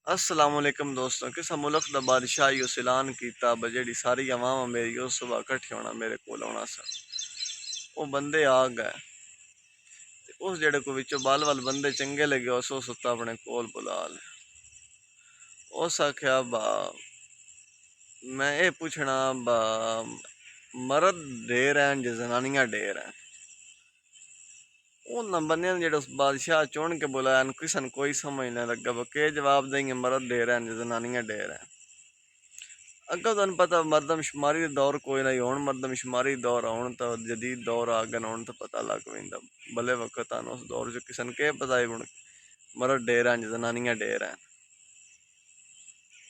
अस्सलाम वालेकुम दोस्तों, किस मुल्क दा बादशाह उस ऐलान कीता बजेड़ी सारी अवाम मेरी उस सुबह कट्ठे होना मेरे कोल आना सा। वो बंदे आ गए ते उस जेड़े को विचों बल बल बंदे चंगे लगे उस उत्ता अपने कोल बुला ले। उस आख्या बा मैं ये पूछना बा मर्द ढेर हैं जे जनानियां ढेर हैं। उन बंदे ने जेड़े उस बादशाह चुन के बुलाया किसन कोई समझ नहीं लगा बा के जवाब देंगे मर्द ढेर हैं जे जनानियां ढेर हैं। अगर तुम पता मरदमशुमारी दौर कोई नहीं हुण मरदमशुमारी दौर हुण तो जदीद दौर आ गया हुण तो पता लग वेंदा भले वक्त आन उस दौर च किसन के पता है हुण मर्द ढेर हैं जनानियां ढेर हैं।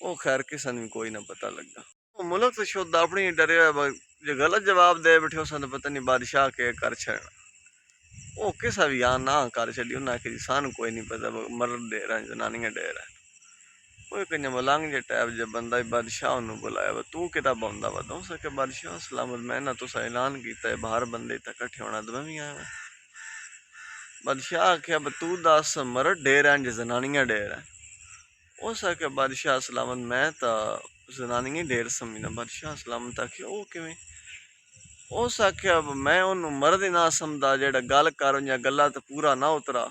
वो खैर किसन भी कोई ना पता लगा। वो मुल्क तो शुद्ध अपनी डरे जो गलत जवाब दे बैठे उस पता नहीं बादशाह के कर छड़ना। वो किसा भी आ ना कर छड़ी उन्हें आखी सान कोई नहीं पता मर्द ढेर हैं जनानियां ढेर हैं। वो कहीं मलंग जे टाइप जब बंदा बादशाह ने बुलाया तू किता बंदा बता सके बादशाह सलामत मैं ना तुसा ऐलान किया बाहर बंदे इकट्ठे होना तो मैं भी आया। बादशाह आख्या तू दस मर्द ढेर हैं जे जनानियां ढेर हैं। उस आख्या बादशाह सलामत मैं तो जनानियां ढेर समझना। बादशाह सलामत आख्या वो किवें। उस आख्या मैं उन्होंने मर्द ही ना समझदा जेड़ा गल कर या गल्ला तो पूरा ना उतरा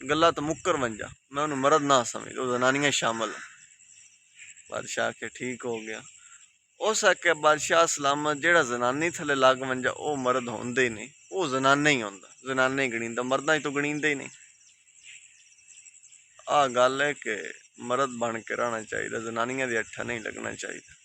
गल्ला तो मुक्कर वंजा मैं उन्होंने मर्द ना समझ वो जनानियां शामिल। बादशाह के ठीक हो गया। उस आख्या बादशाह सलामत जेड़ा जनानी थले लग वंजा वो मर्द होंदे ही नहीं वो जनाना ही होंदा जनाना ही गणींदा मर्दा ही तो गणींदे ही नहीं। आ गल है कि मर्द बन के रहना चाहिए जनानियां दी अट्ठा नहीं लगना चाहिए।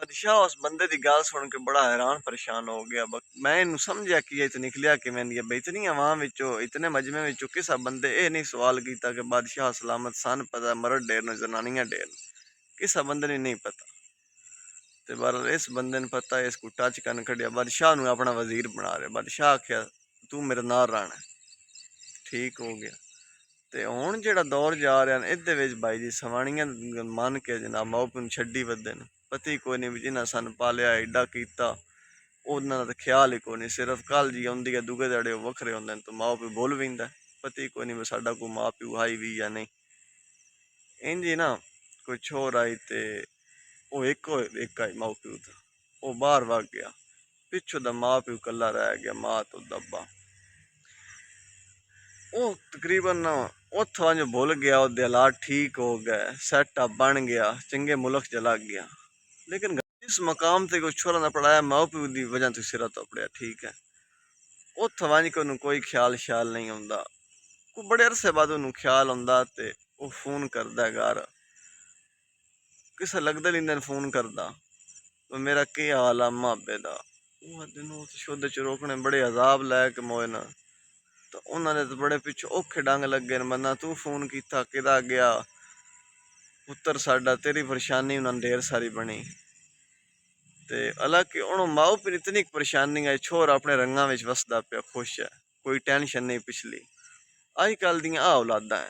बादशाह उस बंदे की गल सुन के बड़ा हैरान परेशान हो गया। मैं इनू समझिया कि ये निकलिया कि मैं इतनी अवाम विचों इतने मजमे विचों किसा बंदे ये नहीं सवाल किया कि बादशाह सलामत सन पता मर्द ढेर न जनानियां ढेर किसा बंदे ने नहीं पता। ते बहरहाल इस बंदे ने पता है इसको टच करन कढ़िया बादशाह ने अपना वजीर बना रहे। बादशाह आख्या तू मेरे नाल रहना ठीक हो गया। ते हुण जेड़ा दौर जा रहा इहदे विच भाई जी सवाणियां मन के जनाब माओ प्यो छड्डी वदे न पता ही कोई नहीं भी जिन्हें सन पालिया एडा कीता उन्हां दा ख्याल ही कोई नहीं सिर्फ कल जी आउंदी है दूगे ध्याड़े वखरे होंदे न तो माओ प्यो बोल वेंदा पता ही कोई नहीं भी साडा कोई मां प्यो आई भी या नहीं। इंज ही ना कोई छोर आई ते वो एक आई माओ प्यो था वो बाहर वग गया पिछों दा मां प्यो कला रह गया मां तो दब्बा। वो तकरीबन उथों जो भुल गया वो हालात ठीक हो गए सैटअप बन गया चंगे मुल्क च लग गया। लेकिन इस मकाम ते कोई छोरा ना पढ़ाया माओ प्यो की वजह तो सिरा तो पड़िया ठीक है। उथों वंज के उन्होंने कोई ख्याल श्याल नहीं आंदा कोई बड़े अरसे बाद उन्होंने ख्याल आंदा ते वो फोन करदा घर किसा लगदा लिंदा फोन करदा मेरा की हाल आ माबे दा। शुद्ध च रोकने बड़े अजाब लैके मोए न तो उन्होंने तो बड़े पिछे औखे डंग लगे न बंदा तू फोन किया किदा गया पुत्र साडा तेरी परेशानी उन्होंने ढेर सारी बनी। ते हालांकि उन्होंने माओ प्यो इतनी परेशानी आई छोर अपने रंगा में वसदा पिया खुश है कोई टेंशन नहीं पिछली। अजकल दियां आ औलादा हैं